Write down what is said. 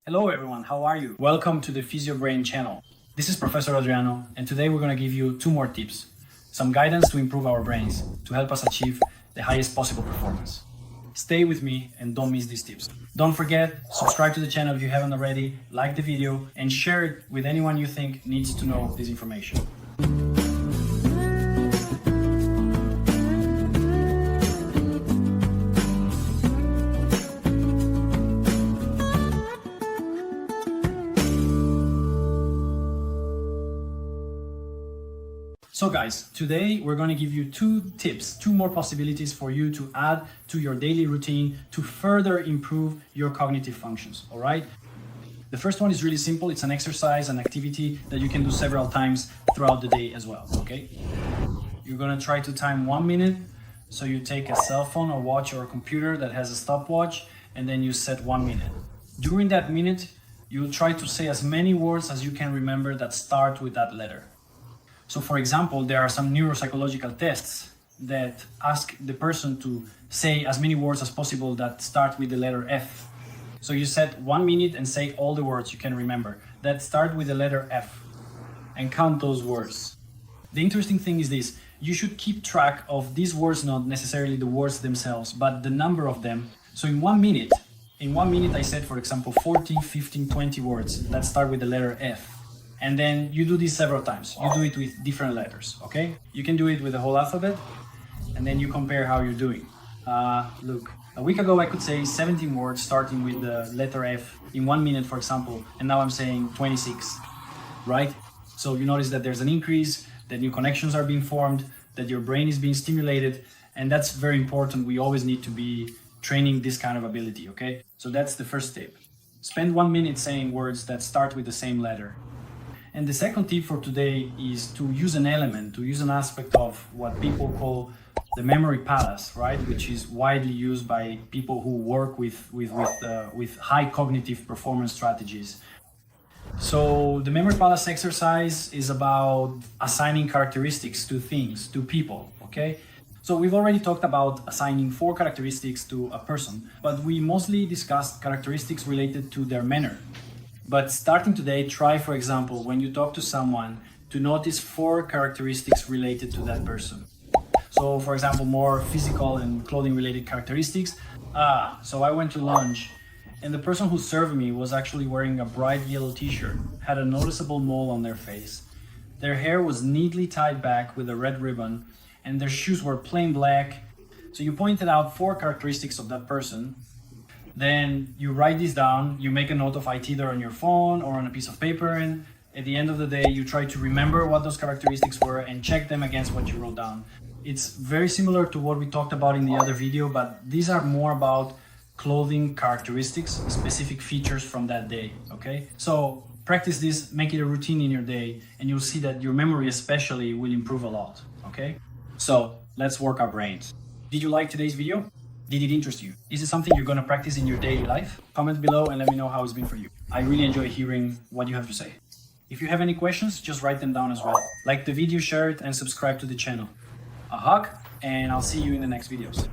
Hello everyone, how are you? Welcome to the physioBRAIN channel. This is Professor Adriano, and today we're going to give you 2 more tips. Some guidance to improve our brains, to help us achieve the highest possible performance. Stay with me and don't miss these tips. Don't forget, subscribe to the channel if you haven't already, like the video, and share it with anyone you think needs to know this information. So guys, today we're going to give you 2 tips, 2 more possibilities for you to add to your daily routine to further improve your cognitive functions, all right? The first one is really simple. It's an exercise, an activity that you can do several times throughout the day as well, okay? You're going to try to time 1 minute. So you take a cell phone or watch or a computer that has a stopwatch, and then you set 1 minute. During that minute, you'll try to say as many words as you can remember that start with that letter. So for example, there are some neuropsychological tests that ask the person to say as many words as possible that start with the letter F. So you set 1 minute and say all the words you can remember that start with the letter F and count those words. The interesting thing is this: you should keep track of these words, not necessarily the words themselves, but the number of them. So in 1 minute I said, for example, 14, 15, 20 words that start with the letter F. And then you do this several times. You do it with different letters, okay? You can do it with the whole alphabet, and then you compare how you're doing. Look, a week ago I could say 17 words starting with the letter F in 1 minute, for example, and now I'm saying 26, right? So you notice that there's an increase, that new connections are being formed, that your brain is being stimulated, and that's very important. We always need to be training this kind of ability, okay? So that's the first tip. Spend 1 minute saying words that start with the same letter. And the second tip for today is to use an element, to use an aspect of what people call the memory palace, right? Which is widely used by people who work with high cognitive performance strategies. So the memory palace exercise is about assigning characteristics to things, to people, okay? So we've already talked about assigning 4 characteristics to a person, but we mostly discussed characteristics related to their manner. But starting today, try, for example, when you talk to someone, to notice 4 characteristics related to that person. So, for example, more physical and clothing related characteristics. So I went to lunch, and the person who served me was actually wearing a bright yellow t-shirt, had a noticeable mole on their face. Their hair was neatly tied back with a red ribbon, and their shoes were plain black. So you pointed out 4 characteristics of that person. Then you write this down, you make a note of it either on your phone or on a piece of paper, and at the end of the day you try to remember what those characteristics were and check them against what you wrote down. It's very similar to what we talked about in the other video, but these are more about clothing characteristics, specific features from that day, okay? So practice this, make it a routine in your day, and you'll see that your memory especially will improve a lot, okay? So let's work our brains. Did you like today's video? Did it interest you? Is it something you're going to practice in your daily life? Comment below and let me know how it's been for you. I really enjoy hearing what you have to say. If you have any questions, just write them down as well. Like the video, share it, and subscribe to the channel. A hug, and I'll see you in the next videos.